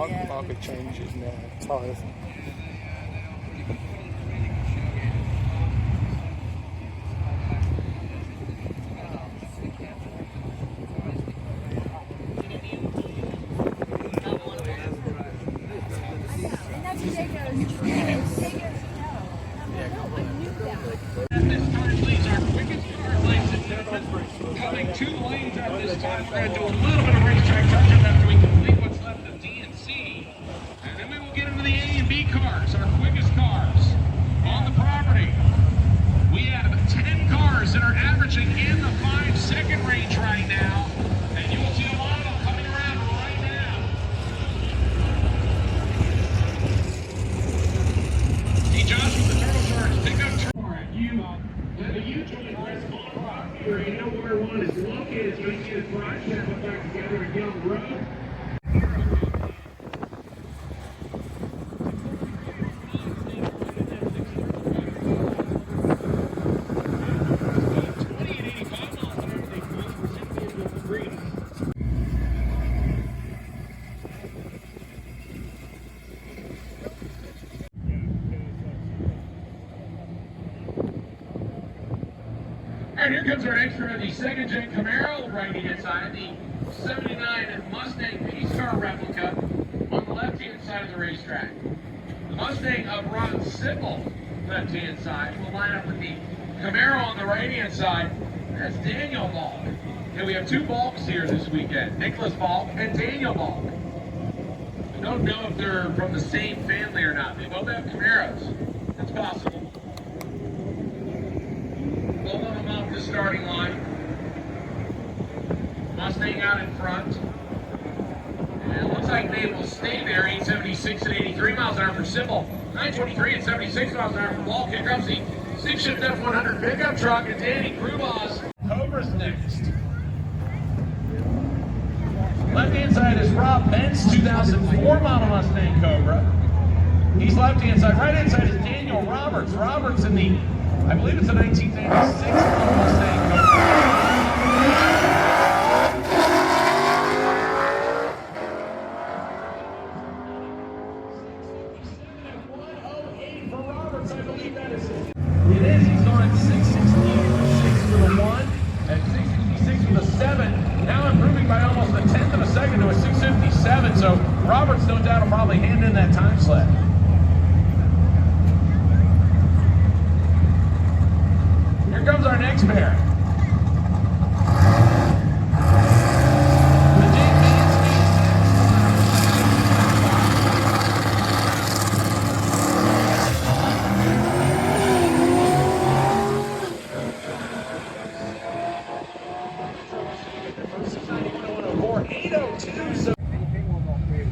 market changes now. Tires. Coming 2 lanes out this time. We're going to do a little bit of racetrack touch-up after we complete what's left of D and C. And then we will get into the A and B cars, our quickest cars on the property. We have 10 cars that are averaging in the 5-second range right now. And you will see a lot of them coming around right now. See Josh with the turbocharged pickup truck. The U-joint press on rock here. You know where one is located. It's going to get its drive shaft put back together and get on the road. And here comes our extra, the second gen Camaro, right-hand side, the 79 Mustang Pace Car replica on the left-hand side of the racetrack. The Mustang of Ron Sippel, left-hand side, will line up with the Camaro on the right-hand side. That's Daniel Balk. And we have 2 Balks here this weekend, Nicholas Balk and Daniel Balk. I don't know if they're from the same family or not. They both have Camaros. That's possible. Both of them off the starting line. Mustang out in front. And it looks like they will stay there. 876 at 83 miles an hour for Sippel. 923 at 76 miles an hour for Balk. Here comes the 6-shift F100 pickup truck and Danny Krubas. Cobra's next. Left-hand side is Rob Bent's 2004 model Mustang Cobra. He's left-hand side. Right-hand side is Daniel Roberts. Roberts in the, I believe it's a 1986 model Mustang Cobra. I believe that is it. It is. He's going 668 with a 6 with a 1 and 656 with a 7. Now improving by almost a tenth of a second to a 657. So Roberts, no doubt, will probably hand in that time slip. Here comes our next pair.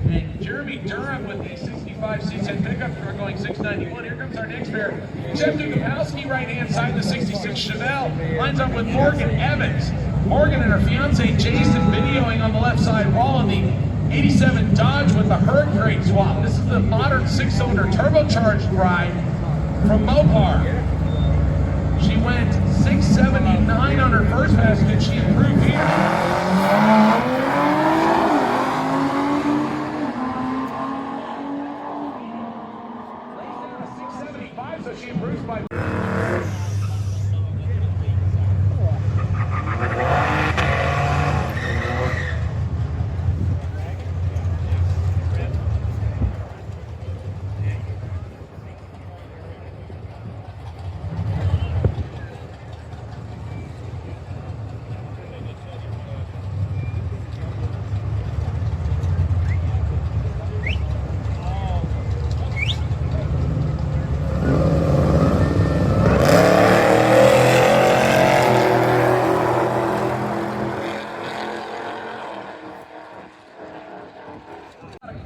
And Jeremy Durham with the 65 C10 pickup truck going 691. Here comes our next pair. Jeff Dukapowski, right-hand side, the 66 Chevelle, lines up with Morgan Evans. Morgan and her fiance Jason videoing on the left side wall in the 87 Dodge with the herd crate swap. This is the modern 6-cylinder turbocharged ride from Mopar. She went 679 on her first pass. Did she improve here? So she improves by...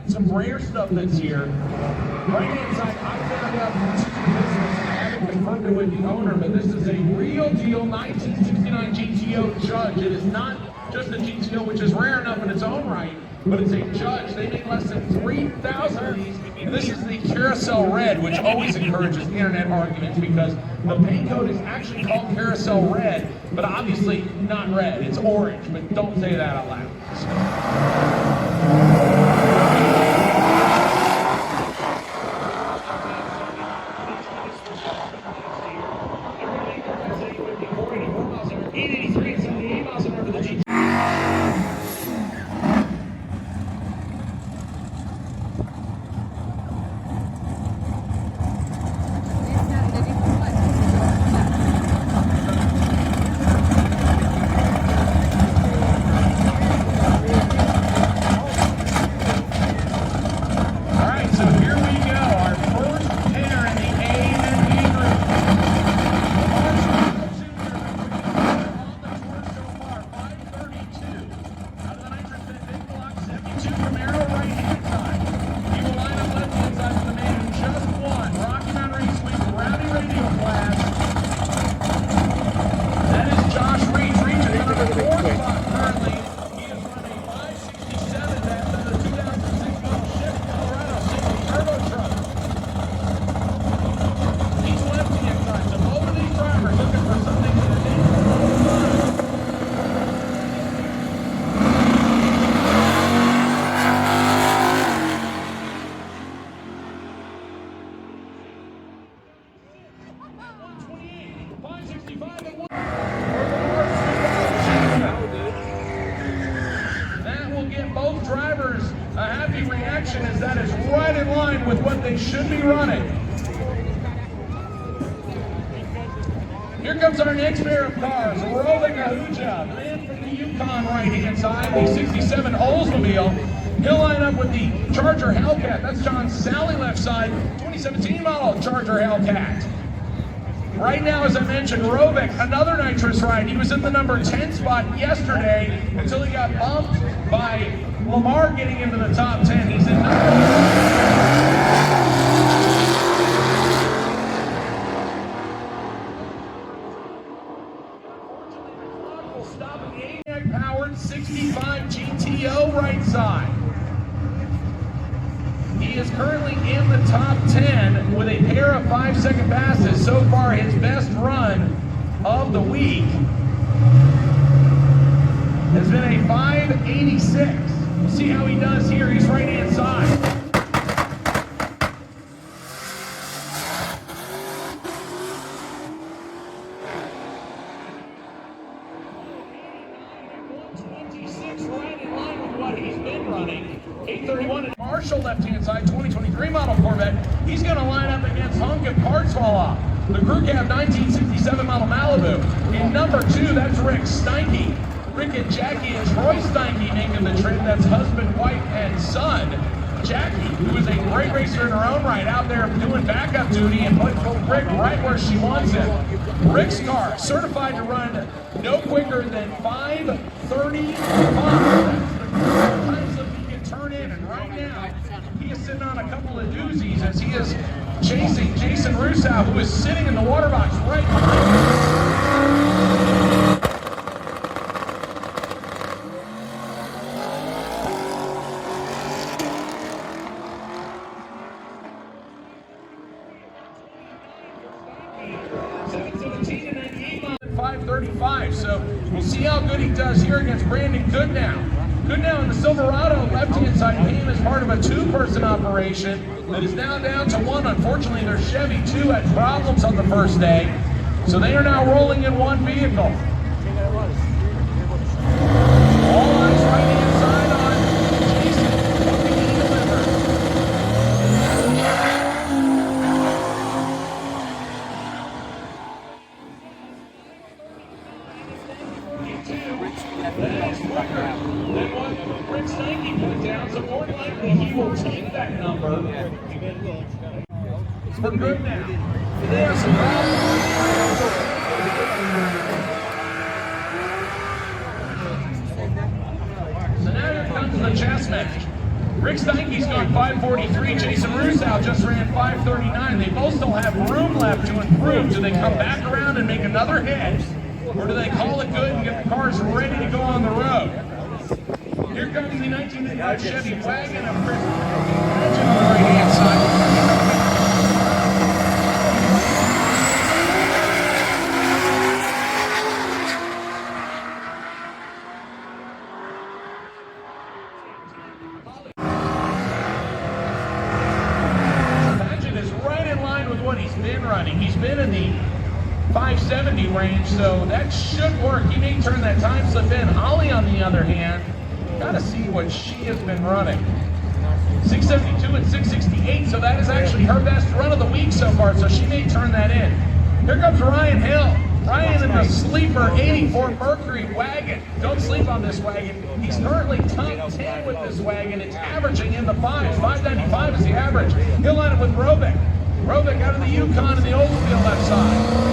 Some rare stuff that's here. Right-hand side, I found out from this business, I haven't confirmed it with the owner, but this is a real deal 1969 GTO Judge. It is not just a GTO, which is rare enough in its own right, but it's a Judge. They make less than 3,000 of these. And this is the Carousel Red, which always encourages internet arguments because the paint code is actually called Carousel Red, but obviously not red. It's orange, but don't say that out loud. line with what they should be running. Here comes our next pair of cars. Rovic Ahuja, man from the Yukon right-hand side, the 67 Oldsmobile. He'll line up with the Charger Hellcat. That's John Sally left side, 2017 model Charger Hellcat. Right now, as I mentioned, Rovic, another nitrous ride. He was in the number 10 spot yesterday until he got bumped by Lamar getting into the top 10. He's in stopping the powered 65 GTO right side. He is currently in the top 10 with a pair of 5-second passes. So far, his best run of the week has been a 586. We'll see how he does here. He's right-hand side. Right in line with what he's been running. 831 and Marshall left-hand side, 2023 model Corvette. He's going to line up against Hunk and Parts Fall Off. The Crew Cab 1967 model Malibu. In number 2, that's Rick Steinke. Rick and Jackie and Troy Steinke making the trip. That's husband, wife, and son. Jackie, who is a great racer in her own right, out there doing backup duty and putting Rick right where she wants him. Rick's car, certified to run no quicker than 5:35. That's the times that he can turn in, and right now, he is sitting on a couple of doozies as he is chasing Jason Russo, who is sitting in the water box right behind him. So we'll see how good he does here against Brandon Goodnow. Goodnow in the Silverado left-hand side came as part of a 2-person operation that is now down to 1. Unfortunately, their Chevy 2 had problems on the first day, so they are now rolling in 1 vehicle. All eyes right-hand side on Jason. What can he deliver? That is quicker than what Rick Steinke put down, so more than likely he will take that number. For good now. They have some problems. So now here comes the chess match. Rick Steinke's gone 5:43. Jason Russo just ran 5:39. They both still have room left to improve. Do they come back around and make another hit? Or do they call it good and get the cars ready to go on the road? Here comes the 1985 Chevy wagon of Chris Legend on the right-hand side. Legend is right in line with what he's been running. He's been in the 570 range, so that should work. He may turn that time slip in. Holly, on the other hand, got to see what she has been running. 672 and 668, so that is actually her best run of the week so far, so she may turn that in. Here comes Ryan Hill. Ryan in the sleeper 84 Mercury wagon. Don't sleep on this wagon. He's currently top 10 with this wagon. It's averaging in the 5s. 595 is the average. He'll line up with Rovic. Rovic out of the Yukon and the Oldsmobile left side.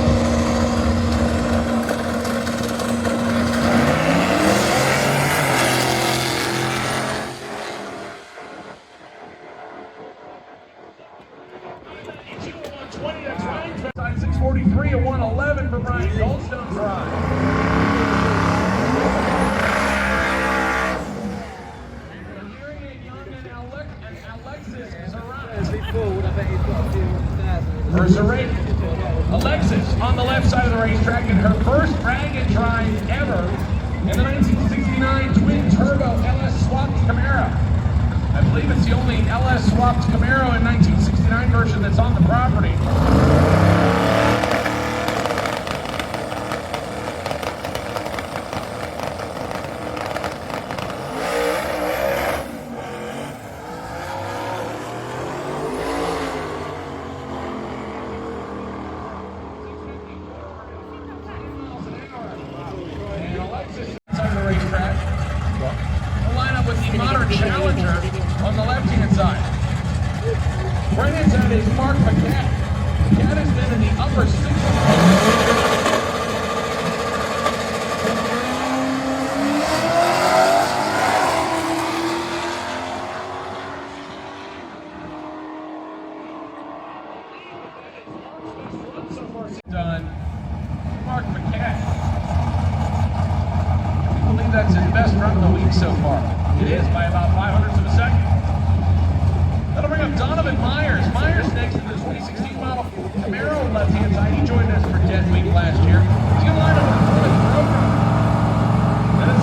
That's Ryan's best side, 643 and 111 for Brian Goldstone's ride. Alexis on the left side of the racetrack in her first drag and drive ever in the 1969 twin-turbo LS-swapped Camaro. I believe it's the only LS-swapped Camaro in 1969 version that's on the property. Right hand side is Mark McCat. McCat has been in the upper 60s. Done. Mark McCat. I believe that's his best run of the week so far. It is by about 500ths of a second. That'll bring up Donovan Myers. Myers next to the 2016 model Camaro left hand side. He joined us for 10 Week last year. He's going to line up with the Plymouth Rover. That is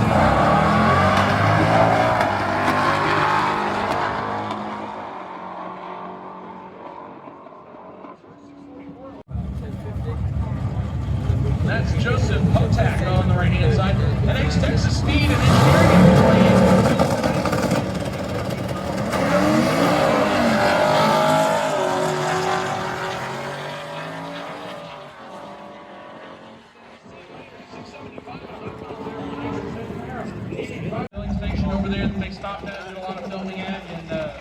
That's Joseph Potak on the right-hand side. And ex-Texas Speed and Engineering. Filling station over there that they stopped at, did a lot of filming at in town.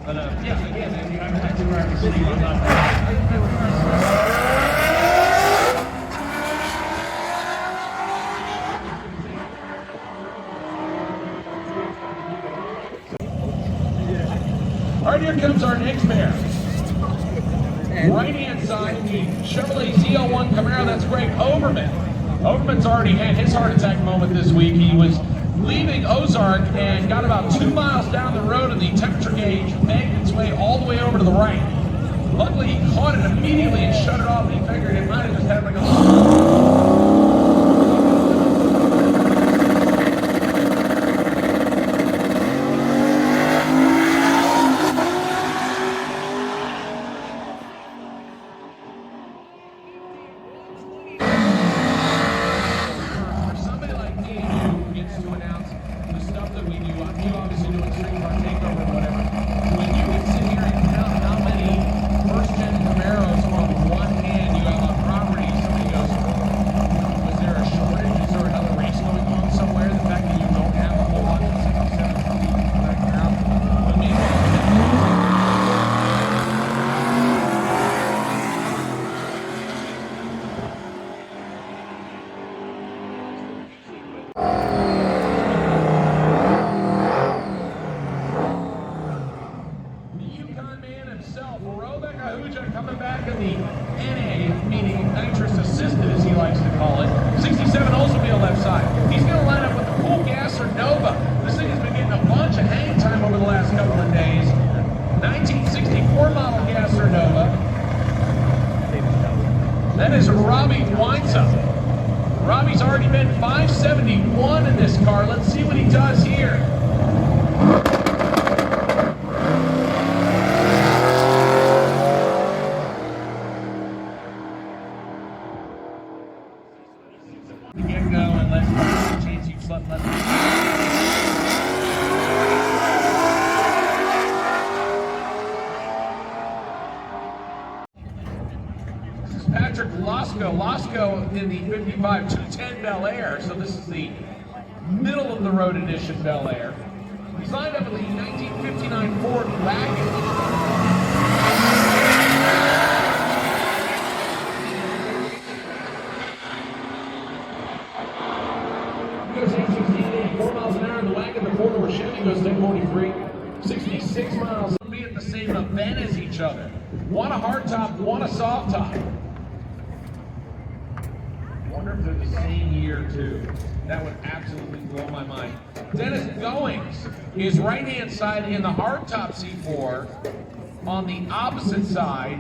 But yeah, again, if you haven't had to around the city, I'm not All right, here comes our next pair. Right-hand side, the Chevrolet ZL1 Camaro, that's Greg Overman. Overman's already had his heart attack moment this week. He was leaving Ozark and got about 2 miles down the road and the temperature gauge banged its way all the way over to the right. Luckily, he caught it immediately and shut it off, and he figured it might have just had like a... Coming back in the NA, meaning nitrous assisted as he likes to call it. 67 Oldsmobile left side. He's going to line up with the Cool Gasser Nova. This thing has been getting a bunch of hang time over the last couple of days. 1964 model Gasser Nova. That is Robbie Weinsup. Robbie's already been 571 in this car. Let's see what he does here. Get going, let's chance you slept left. This is Patrick Lasco in the 55 210 Bel Air, so this is the middle of the road edition Bel Air. He's lined up with the 1959 Ford wagon. Goes 868, 4 miles an hour in the wagon. The four-door Chevy goes 1043. 66 miles. They'll be at the same event as each other. One a hard top, one a soft top. Wonder if they're the same year too. That would absolutely blow my mind. Dennis Goings is right-hand side in the hard top C4. On the opposite side.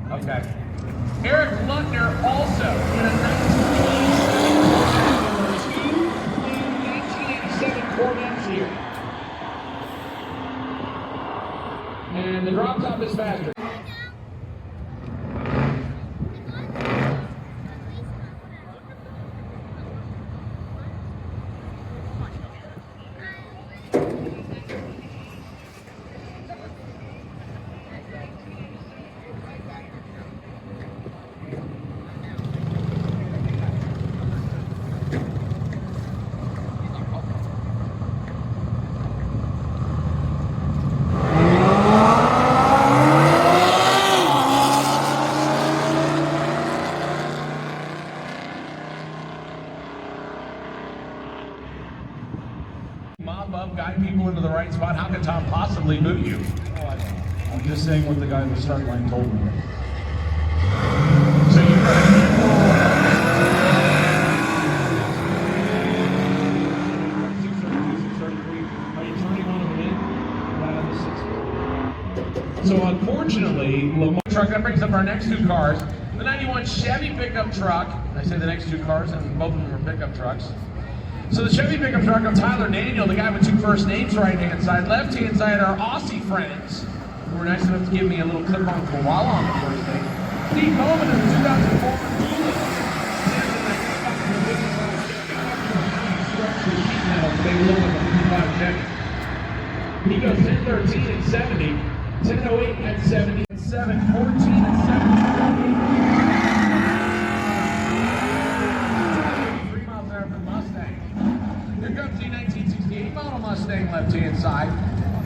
Okay. Eric Lutner also in a 1987 Corvettes here. And the drop top is faster. possibly boot you. I'm just saying what the guy in the start line told me. So you've got a handful. So unfortunately, Lamar truck, that brings up our next two cars. The 91 Chevy pickup truck. I say the next two cars, and both of them are pickup trucks. So the Chevy pickup truck of Tyler Daniel, the guy with two first names, right-hand side. Left-hand side, our Aussie friends, who were nice enough to give me a little clip-on koala on the first name. Steve Bowman of the 2004 they look like a 55 Chevy. He goes 10, 13, and 70. 10:08 at 70, 7, 14 at 70. 3 miles an hour for the Mustang. Here comes the 1968 model Mustang left-hand side.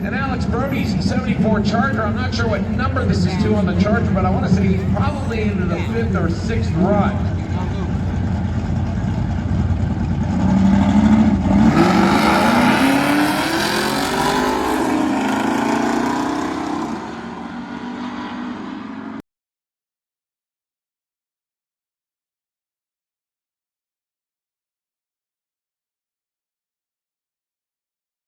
And Alex Brody's 74 Charger. I'm not sure what number this is to on the Charger, but I want to say he's probably into the 5th or 6th run.